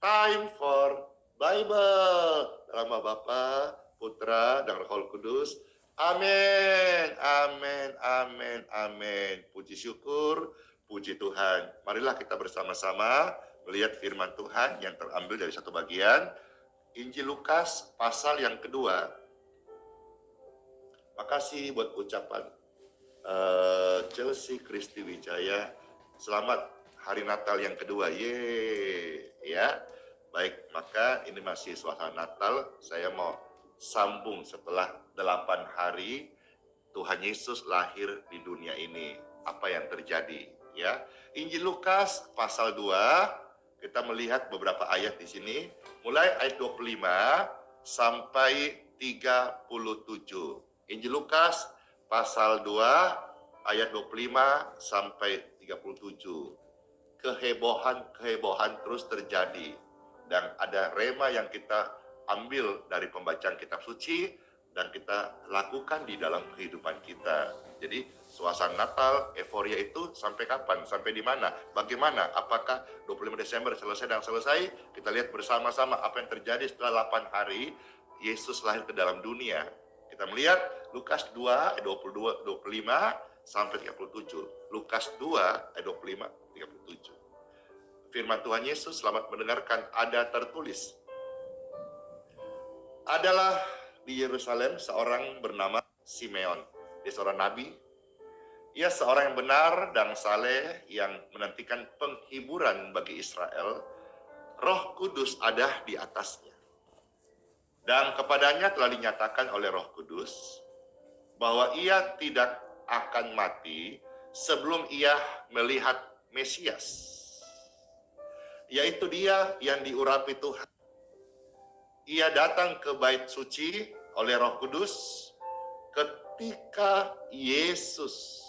time for Bible. Dalam nama Bapa, Putra, dan Roh Kudus. Amin, amin, amin, amin. Puji syukur, puji Tuhan. Marilah kita bersama-sama melihat firman Tuhan yang terambil dari satu bagian Injil Lukas pasal yang kedua. Makasih buat ucapan Chelsea Kristi Wijaya. Selamat hari Natal yang kedua. Yeay, ya. Baik, maka ini masih suasana Natal. Saya mau sambung setelah 8 hari Tuhan Yesus lahir di dunia ini. Apa yang terjadi, ya? Injil Lukas pasal 2, kita melihat beberapa ayat di sini, mulai ayat 25 sampai 37. Injil Lukas pasal 2 ayat 25 sampai 37. Kehebohan terus terjadi. Dan ada rema yang kita ambil dari pembacaan kitab suci dan kita lakukan di dalam kehidupan kita. Jadi suasana Natal, euforia itu sampai kapan? Sampai di mana? Bagaimana? Apakah 25 Desember selesai dan selesai? Kita lihat bersama-sama apa yang terjadi setelah 8 hari Yesus lahir ke dalam dunia. Kita melihat Lukas 2 ayat 25 sampai 37. Lukas 2 ayat 25 37. Firman Tuhan Yesus, selamat mendengarkan. Ada tertulis, adalah di Yerusalem seorang bernama Simeon. Dia seorang nabi. Ia seorang yang benar dan saleh yang menantikan penghiburan bagi Israel. Roh Kudus ada di atasnya. Dan kepadanya telah dinyatakan oleh Roh Kudus bahwa ia tidak akan mati sebelum ia melihat Mesias, yaitu dia yang diurapi Tuhan. Ia datang ke bait suci oleh Roh Kudus ketika Yesus,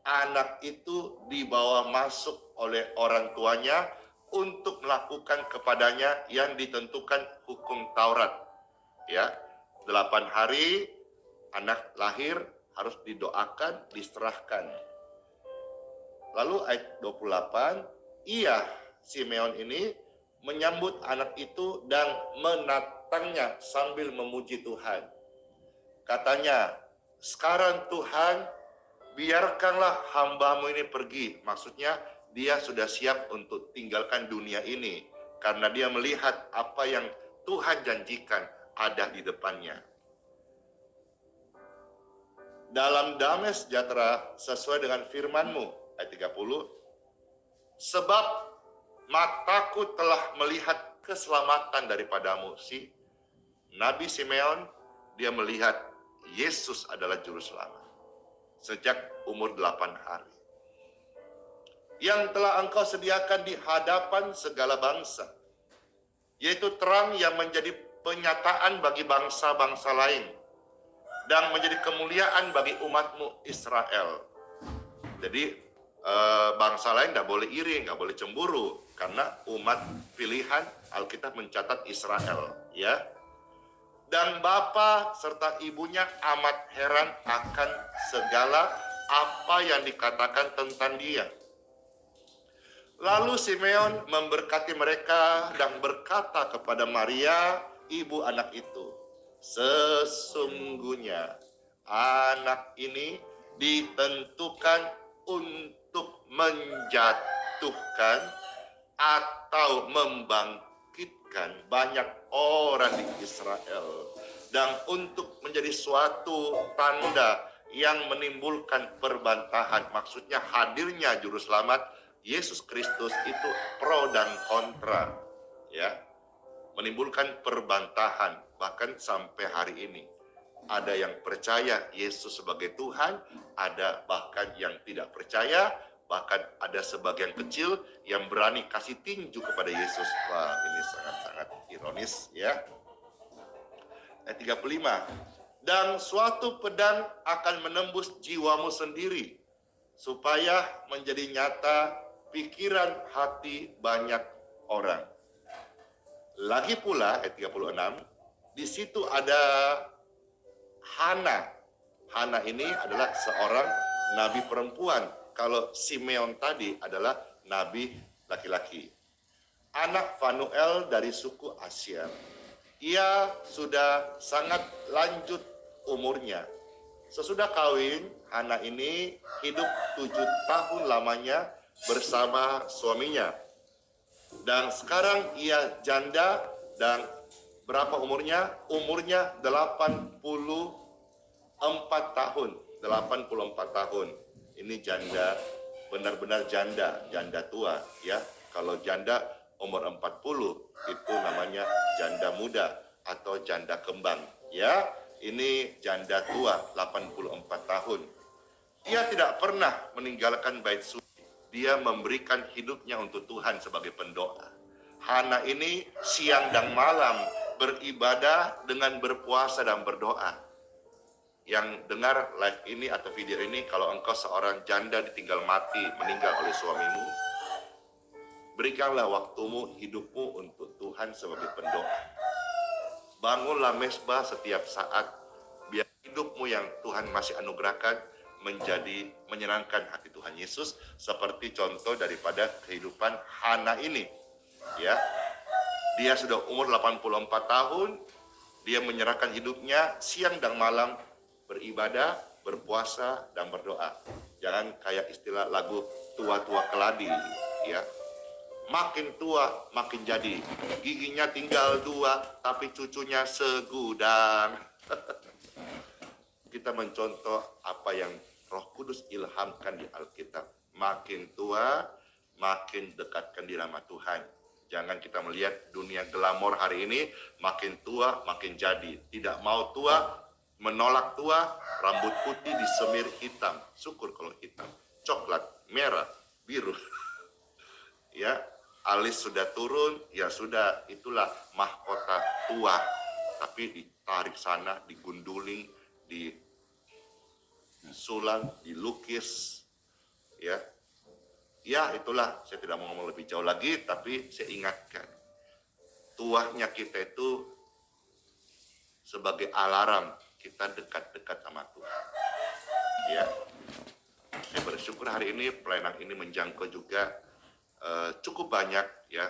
anak itu, dibawa masuk oleh orang tuanya untuk melakukan kepadanya yang ditentukan hukum Taurat. Ya, 8 hari anak lahir harus didoakan, diserahkan. Lalu ayat 28, ia, Simeon ini, menyambut anak itu dan menatangnya sambil memuji Tuhan. Katanya, sekarang Tuhan, biarkanlah hamba-Mu ini pergi. Maksudnya, dia sudah siap untuk tinggalkan dunia ini karena dia melihat apa yang Tuhan janjikan ada di depannya. Dalam damai sejahtera sesuai dengan firman-Mu, ayat 30, sebab mataku telah melihat keselamatan daripadamu. Si Nabi Simeon, dia melihat Yesus adalah juru selamat sejak umur 8 hari. Yang telah Engkau sediakan di hadapan segala bangsa, yaitu terang yang menjadi penyataan bagi bangsa-bangsa lain dan menjadi kemuliaan bagi umat-Mu Israel. Jadi bangsa lain tidak boleh iri, nggak boleh cemburu, karena umat pilihan Alkitab mencatat Israel, ya. Dan bapa serta ibunya amat heran akan segala apa yang dikatakan tentang dia. Lalu Simeon memberkati mereka dan berkata kepada Maria, ibu anak itu, sesungguhnya anak ini ditentukan untuk menjatuhkan atau membangkitkan banyak orang di Israel, dan untuk menjadi suatu tanda yang menimbulkan perbantahan. Maksudnya hadirnya juru selamat Yesus Kristus itu pro dan kontra, ya, menimbulkan perbantahan. Bahkan sampai hari ini ada yang percaya Yesus sebagai Tuhan, ada bahkan yang tidak percaya, bahkan ada sebagian kecil yang berani kasih tinju kepada Yesus. Wah, ini sangat-sangat ironis, ya. Ayat 35, dan suatu pedang akan menembus jiwamu sendiri, supaya menjadi nyata pikiran hati banyak orang. Lagi pula, ayat 36, di situ ada Hana. Hana ini adalah seorang nabi perempuan. Kalau Simeon tadi adalah nabi laki-laki. anak Fanuel dari suku Asyir. Ia sudah sangat lanjut umurnya. Sesudah kawin, Hana ini hidup 7 tahun lamanya bersama suaminya. Dan sekarang ia janda dan berapa umurnya? Umurnya 84 tahun. 84 tahun. Ini janda, benar-benar janda tua ya. Kalau janda umur 40 itu namanya janda muda atau janda kembang ya. Ini janda tua 84 tahun. Ia tidak pernah meninggalkan bait suci. Dia memberikan hidupnya untuk Tuhan sebagai pendoa. Hana ini siang dan malam beribadah dengan berpuasa dan berdoa. Yang dengar live ini atau video ini, kalau engkau seorang janda ditinggal mati, meninggal oleh suamimu, berikanlah waktumu, hidupmu untuk Tuhan sebagai pendoa. Bangunlah mesbah setiap saat, biar hidupmu yang Tuhan masih anugerahkan menjadi menyenangkan hati Tuhan Yesus, seperti contoh daripada kehidupan Hana ini. Ya, dia sudah umur 84 tahun, dia menyerahkan hidupnya siang dan malam beribadah, berpuasa dan berdoa. Jangan kayak istilah lagu tua-tua keladi, ya. Makin tua makin jadi, giginya tinggal 2 tapi cucunya segudang. Kita mencontoh apa yang Roh Kudus ilhamkan di Alkitab. Makin tua, makin dekatkan diri sama Tuhan. Jangan kita melihat dunia glamor hari ini, makin tua, makin jadi. Tidak mau tua, menolak tua, rambut putih disemir hitam. Syukur kalau hitam. Coklat, merah, biru. Ya, alis sudah turun, ya sudah, itulah mahkota tua. Tapi ditarik sana, digunduling, disulang, dilukis, ya. Ya itulah, saya tidak mau ngomong lebih jauh lagi, tapi saya ingatkan, tuanya kita itu sebagai alarm kita dekat-dekat sama Tuhan. Ya, saya bersyukur hari ini pelayanan ini menjangkau juga cukup banyak ya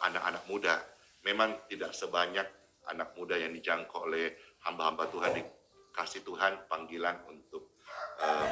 anak-anak muda. Memang tidak sebanyak anak muda yang dijangkau oleh hamba-hamba Tuhan, dikasih Tuhan panggilan untuk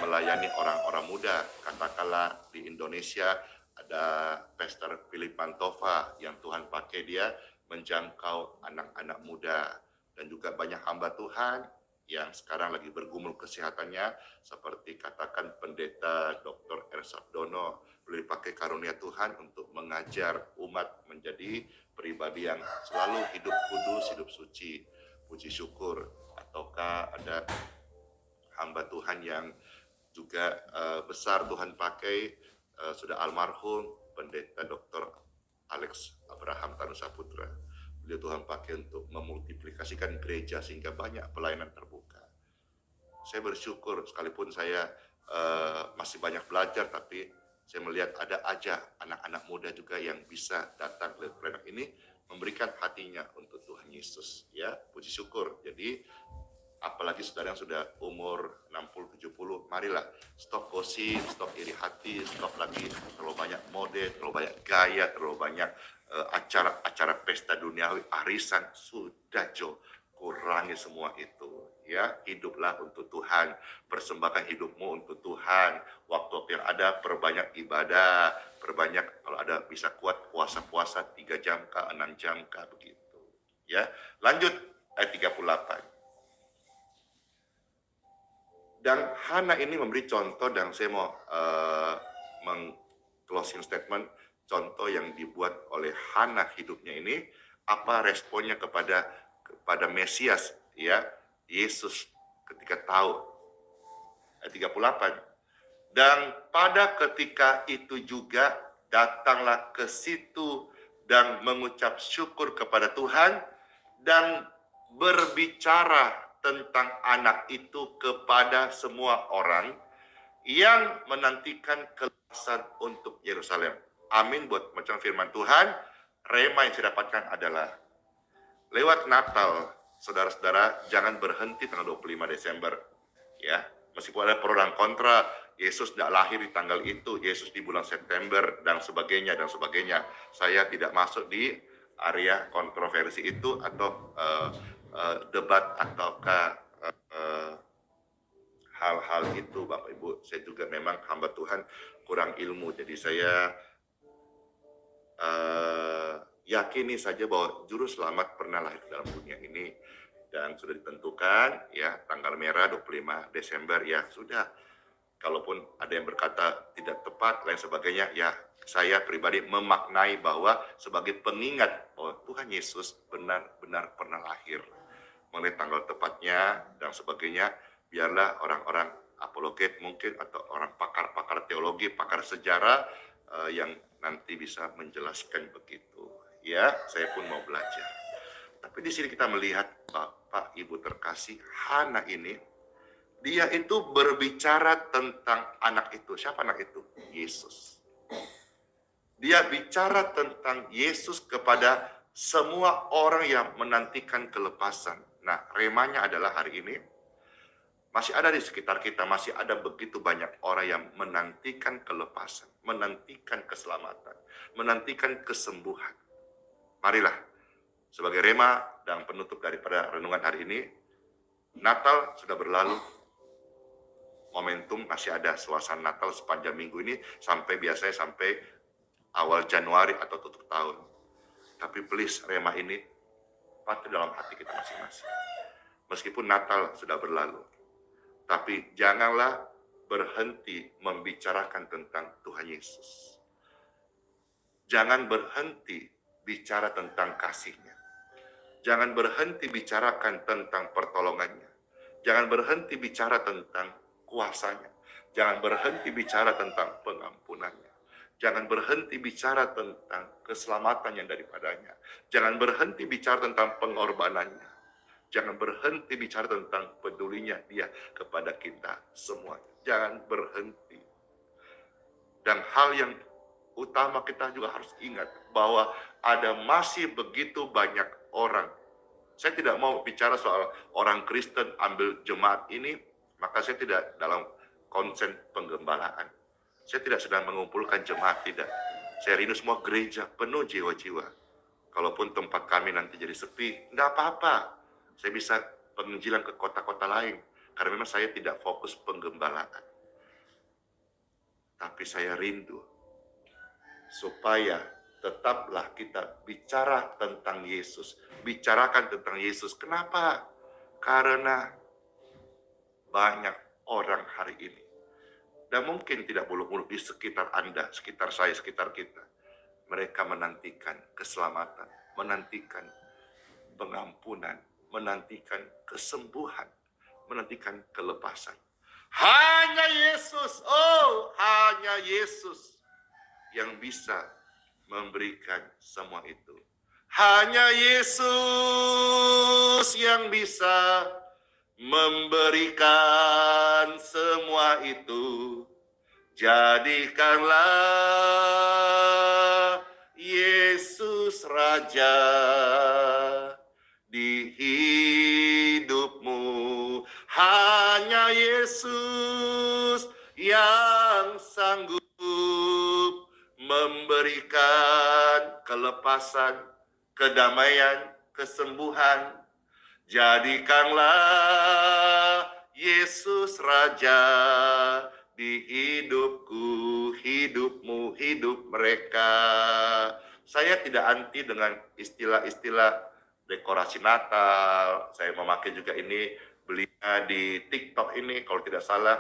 melayani orang-orang muda. Katakanlah di Indonesia ada Pastor Philip Mantova yang Tuhan pakai dia menjangkau anak-anak muda, dan juga banyak hamba Tuhan yang sekarang lagi bergumul kesehatannya, seperti katakan pendeta Dr. Ersabdono, boleh dipakai karunia Tuhan untuk mengajar umat menjadi pribadi yang selalu hidup kudus, hidup suci, puji syukur. Ataukah ada hamba Tuhan yang juga besar Tuhan pakai, sudah almarhum pendeta Dr. Alex Abraham Tanusaputra. Beliau Tuhan pakai untuk memultiplikasikan gereja sehingga banyak pelayanan terbuka. Saya bersyukur sekalipun saya masih banyak belajar, tapi saya melihat ada aja anak-anak muda juga yang bisa datang ke pelayanan ini memberikan hatinya untuk Tuhan Yesus. Ya, puji syukur. Jadi apalagi saudara yang sudah umur 60-70, marilah stop gosip, stop iri hati, stop lagi terlalu banyak mode, terlalu banyak gaya, terlalu banyak acara-acara pesta duniawi, arisan. Sudah Jo, kurangi semua itu ya. Hiduplah untuk Tuhan, persembahkan hidupmu untuk Tuhan. Waktu yang ada perbanyak ibadah, perbanyak, kalau ada bisa kuat puasa-puasa 3 jam kah, 6 jam kah, begitu ya. Lanjut ayat 38. Dan Hana ini memberi contoh, dan saya mau closing statement, contoh yang dibuat oleh Hana hidupnya ini, apa responnya kepada Mesias, ya, Yesus ketika tahu. Ayat 38. Dan pada ketika itu juga datanglah ke situ dan mengucap syukur kepada Tuhan dan berbicara tentang anak itu kepada semua orang yang menantikan kelepasan untuk Yerusalem. Amin buat macam firman Tuhan. Rema yang saya dapatkan adalah lewat Natal, saudara-saudara, jangan berhenti tanggal 25 Desember. Ya, meskipun ada pro dan kontra, Yesus tidak lahir di tanggal itu, Yesus di bulan September, dan sebagainya, dan sebagainya. Saya tidak masuk di area kontroversi itu, atau debat, ataukah hal-hal itu, Bapak Ibu. Saya juga memang hamba Tuhan kurang ilmu, jadi saya yakini saja bahwa juru selamat pernah lahir dalam dunia ini, dan sudah ditentukan ya tanggal merah 25 Desember ya sudah. Kalaupun ada yang berkata tidak tepat lain sebagainya, ya saya pribadi memaknai bahwa sebagai pengingat bahwa Tuhan Yesus benar-benar pernah lahir. Mengenai tanggal tepatnya dan sebagainya, biarlah orang-orang apologet mungkin, atau orang pakar-pakar teologi, pakar sejarah yang nanti bisa menjelaskan begitu. Ya, saya pun mau belajar. Tapi di sini kita melihat Bapak Ibu terkasih, Hana ini dia itu berbicara tentang anak itu. Siapa anak itu? Yesus. Dia bicara tentang Yesus kepada semua orang yang menantikan kelepasan. Nah, remanya adalah hari ini masih ada di sekitar kita, masih ada begitu banyak orang yang menantikan kelepasan, menantikan keselamatan, menantikan kesembuhan. Marilah, sebagai rema dan penutup daripada renungan hari ini, Natal sudah berlalu, momentum masih ada, suasana Natal sepanjang minggu ini biasanya sampai awal Januari atau tutup tahun. Tapi please, rema ini patut dalam hati kita masing-masing. Meskipun Natal sudah berlalu, tapi janganlah berhenti membicarakan tentang Tuhan Yesus. Jangan berhenti bicara tentang kasih-Nya. Jangan berhenti bicarakan tentang pertolongannya. Jangan berhenti bicara tentang kuasanya. Jangan berhenti bicara tentang pengampunannya. Jangan berhenti bicara tentang keselamatan yang daripadanya. Jangan berhenti bicara tentang pengorbanannya. Jangan berhenti bicara tentang pedulinya dia kepada kita semua. Jangan berhenti. Dan hal yang utama kita juga harus ingat bahwa ada masih begitu banyak orang. Saya tidak mau bicara soal orang Kristen ambil jemaat ini, maka saya tidak dalam konsen penggembalaan. Saya tidak sedang mengumpulkan jemaat, tidak. Saya rindu semua gereja penuh jiwa-jiwa. Kalaupun tempat kami nanti jadi sepi, enggak apa-apa. Saya bisa penginjilan ke kota-kota lain, karena memang saya tidak fokus penggembalaan. Tapi saya rindu supaya tetaplah kita bicara tentang Yesus, bicarakan tentang Yesus. Kenapa? Karena banyak orang hari ini, dan mungkin tidak muluk-muluk di sekitar Anda, sekitar saya, sekitar kita, mereka menantikan keselamatan, menantikan pengampunan, menantikan kesembuhan, menantikan kelepasan. Hanya Yesus, hanya Yesus yang bisa memberikan semua itu. Hanya Yesus yang bisa memberikan semua itu. Jadikanlah Yesus Raja di hidupmu. Hanya Yesus yang sanggup memberikan kelepasan, kedamaian, kesembuhan. Jadikanlah Yesus Raja di hidupku, hidupmu, hidup mereka. Saya tidak anti dengan istilah-istilah dekorasi Natal. Saya memakai juga ini, belinya di TikTok ini, kalau tidak salah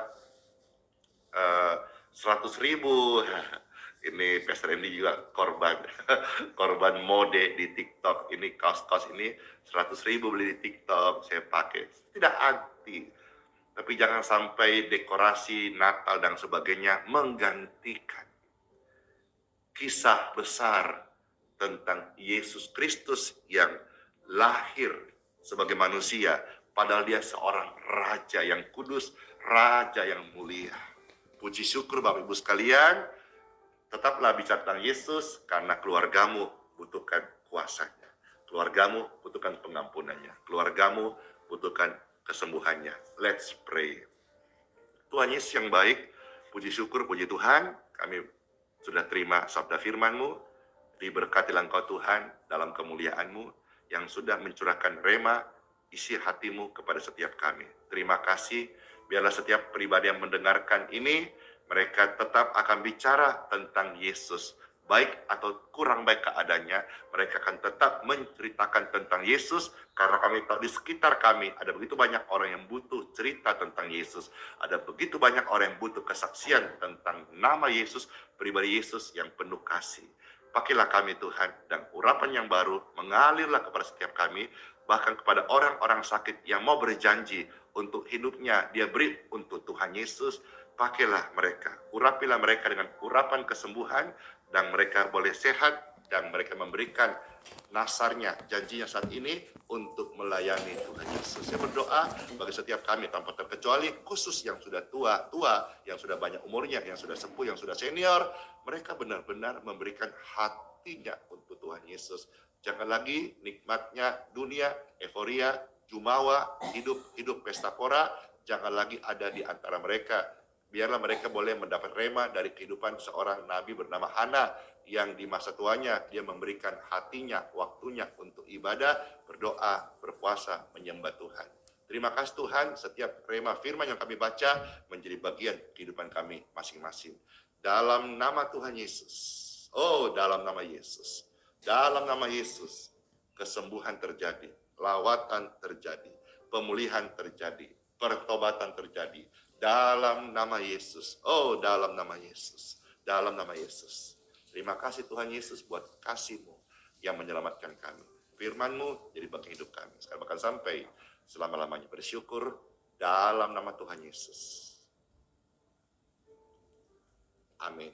100.000. Ini Pastor Andy juga korban mode di TikTok. Ini kaos-kaos ini 100.000 beli di TikTok, saya pakai. Tidak anti, tapi jangan sampai dekorasi Natal dan sebagainya menggantikan kisah besar tentang Yesus Kristus yang lahir sebagai manusia, padahal dia seorang raja yang kudus, raja yang mulia. Puji syukur Bapak Ibu sekalian, tetaplah bicara tentang Yesus, karena keluargamu butuhkan kuasanya. Keluargamu butuhkan pengampunannya. Keluargamu butuhkan kesembuhannya. Let's pray. Tuhan Yesus yang baik, puji syukur, puji Tuhan, kami sudah terima sabda firman-Mu. Diberkatilah Engkau Tuhan dalam kemuliaan-Mu yang sudah mencurahkan rema, isi hati-Mu kepada setiap kami. Terima kasih, biarlah setiap pribadi yang mendengarkan ini, mereka tetap akan bicara tentang Yesus. Baik atau kurang baik keadaannya, mereka akan tetap menceritakan tentang Yesus, karena kami tahu di sekitar kami ada begitu banyak orang yang butuh cerita tentang Yesus. Ada begitu banyak orang yang butuh kesaksian tentang nama Yesus, pribadi Yesus yang penuh kasih. Pakailah kami Tuhan, dan urapan yang baru mengalirlah kepada setiap kami, bahkan kepada orang-orang sakit yang mau berjanji untuk hidupnya dia beri untuk Tuhan Yesus. Pakailah mereka, urapilah mereka dengan urapan kesembuhan, dan mereka boleh sehat, dan mereka memberikan nasarnya, janjinya saat ini untuk melayani Tuhan Yesus. Saya berdoa bagi setiap kami tanpa terkecuali, khusus yang sudah tua, yang sudah banyak umurnya, yang sudah sepuh, yang sudah senior, mereka benar-benar memberikan hatinya untuk Tuhan Yesus. Jangan lagi nikmatnya dunia, euforia, jumawa, hidup pesta pora, jangan lagi ada di antara mereka. Biarlah mereka boleh mendapat rema dari kehidupan seorang nabi bernama Hana, yang di masa tuanya dia memberikan hatinya, waktunya untuk ibadah, berdoa, berpuasa, menyembah Tuhan. Terima kasih Tuhan, setiap rema firman yang kami baca menjadi bagian kehidupan kami masing-masing. Dalam nama Tuhan Yesus, dalam nama Yesus, dalam nama Yesus, kesembuhan terjadi, lawatan terjadi, pemulihan terjadi, pertobatan terjadi. Dalam nama Yesus. Dalam nama Yesus. Dalam nama Yesus. Terima kasih Tuhan Yesus buat kasih-Mu yang menyelamatkan kami. Firman-Mu jadi bagian hidup kami. Sekarang bahkan sampai selama-lamanya, bersyukur dalam nama Tuhan Yesus. Amin.